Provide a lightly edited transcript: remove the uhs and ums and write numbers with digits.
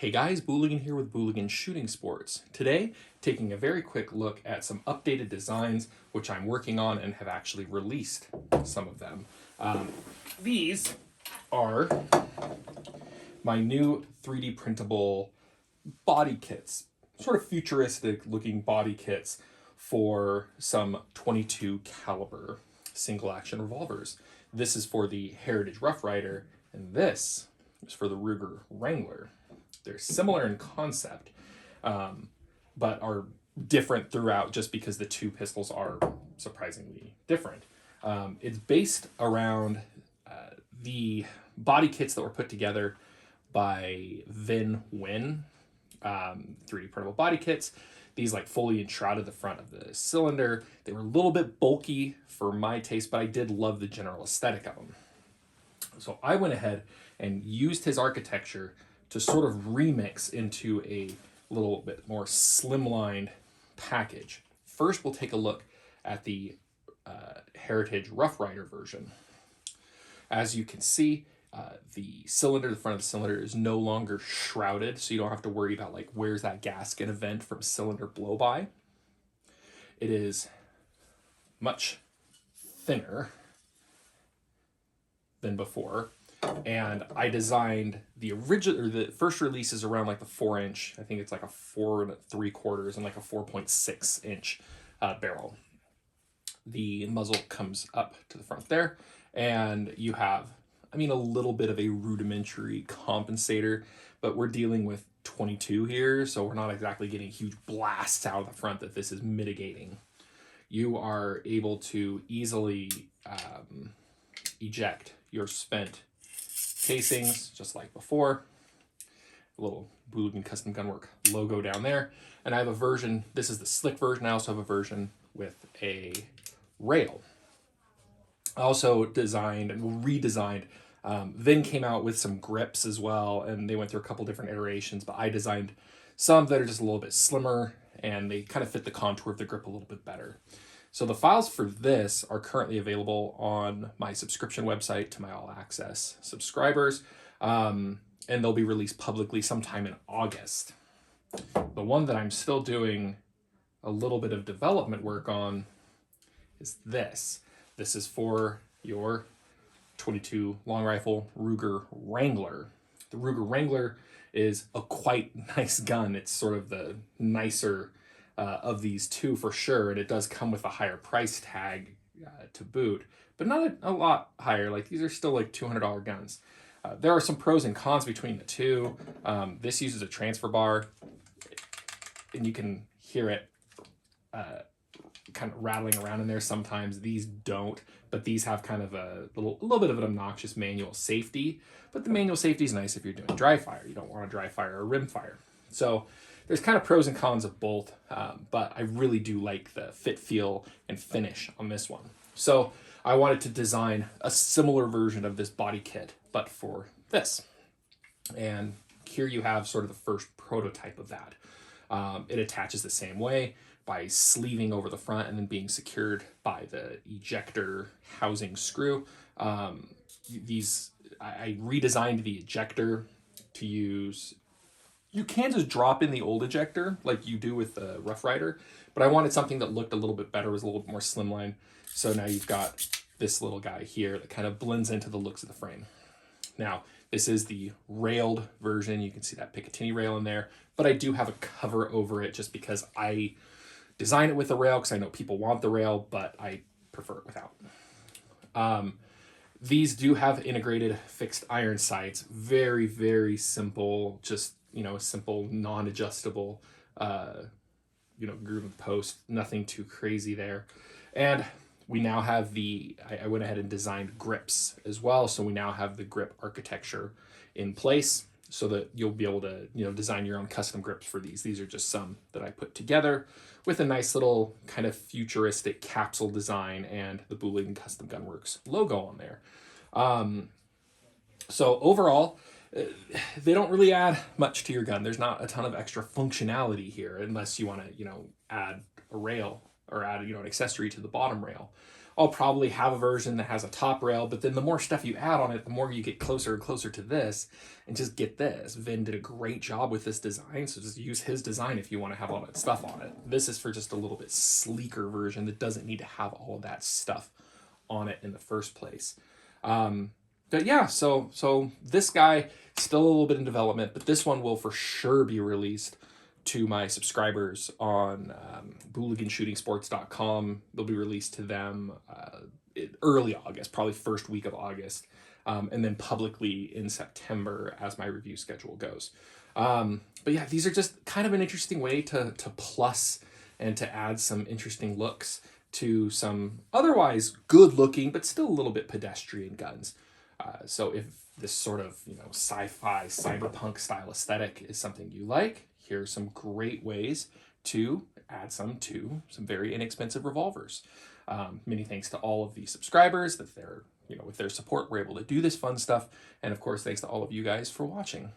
Hey guys, Booligan here with Booligan Shooting Sports. Today, taking a very quick look at some updated designs, which I'm working on and have actually released some of them. These are my new 3D printable body kits, sort of futuristic looking body kits for some 22 caliber single action revolvers. This is for the Heritage Rough Rider, and this is for the Ruger Wrangler. They're similar in concept, but are different throughout just because the two pistols are surprisingly different. It's based around the body kits that were put together by NguyenKvvn, 3D printable body kits. These like fully enshrouded the front of the cylinder. They were a little bit bulky for my taste, but I did love the general aesthetic of them. So I went ahead and used his architecture to sort of remix into a little bit more slimlined package. First, we'll take a look at the Heritage Rough Rider version. As you can see, the cylinder, the front of the cylinder is no longer shrouded, so you don't have to worry about like where's that gasket event from cylinder blow by. It is much thinner than before, and I designed the original, or the first release is around like the 4-inch. I think it's like a 4 3/4 and like a 4.6 inch barrel. The muzzle comes up to the front there, and you have, I mean, a little bit of a rudimentary compensator, but we're dealing with 22 here, so we're not exactly getting huge blasts out of the front that this is mitigating. You are able to easily eject your spent casings, just like before. A little Booligan Custom Gunwork logo down there. And I have a version, this is the slick version, I also have a version with a rail. I also designed and redesigned, Vin came out with some grips as well, and they went through a couple different iterations, but I designed some that are just a little bit slimmer, and they kind of fit the contour of the grip a little bit better. So the files for this are currently available on my subscription website to my all access subscribers, and they'll be released publicly sometime in August. The one that I'm still doing a little bit of development work on is this. This is for your 22 long rifle Ruger Wrangler. The Ruger Wrangler is a quite nice gun. It's sort of the nicer of these two for sure, and it does come with a higher price tag to boot, but not a lot higher. Like, these are still like $200 guns. There are some pros and cons between the two. This uses a transfer bar, and you can hear it kind of rattling around in there sometimes. These don't, but these have kind of a little bit of an obnoxious manual safety, but the manual safety is nice if you're doing dry fire. You don't want to dry fire or rim fire. So there's kind of pros and cons of both, but I really do like the fit, feel, and finish on this one. So I wanted to design a similar version of this body kit, but for this. And here you have sort of the first prototype of that. It attaches the same way by sleeving over the front and then being secured by the ejector housing screw. I redesigned the ejector to use, you can just drop in the old ejector like you do with the Rough Rider, but I wanted something that looked a little bit better, was a little bit more slimline. So now you've got this little guy here that kind of blends into the looks of the frame. Now, this is the railed version. You can see that Picatinny rail in there, but I do have a cover over it just because I designed it with a rail because I know people want the rail, but I prefer it without. These do have integrated fixed iron sights. Very, very simple, just, you know, a simple non-adjustable, groove and post, nothing too crazy there. And we now have I went ahead and designed grips as well. So we now have the grip architecture in place so that you'll be able to, design your own custom grips for these. These are just some that I put together with a nice little kind of futuristic capsule design and the Booligan Custom Gunworks logo on there. So overall, they don't really add much to your gun. There's not a ton of extra functionality here unless you want to, add a rail or add, an accessory to the bottom rail. I'll probably have a version that has a top rail, but then the more stuff you add on it, the more you get closer and closer to this. And just get this, Vin did a great job with this design, so just use his design if you want to have all that stuff on it. This is for just a little bit sleeker version that doesn't need to have all that stuff on it in the first place. But yeah, so this guy still a little bit in development, but this one will for sure be released to my subscribers on booliganshootingsports.com. They'll be released to them early August, probably first week of August, and then publicly in September as my review schedule goes. But yeah, these are just kind of an interesting way to plus and to add some interesting looks to some otherwise good looking, but still a little bit pedestrian guns. So if this sort of, sci-fi cyberpunk style aesthetic is something you like, here's some great ways to add some to some very inexpensive revolvers. Many thanks to all of the subscribers that they're, with their support, we're able to do this fun stuff. And of course, thanks to all of you guys for watching.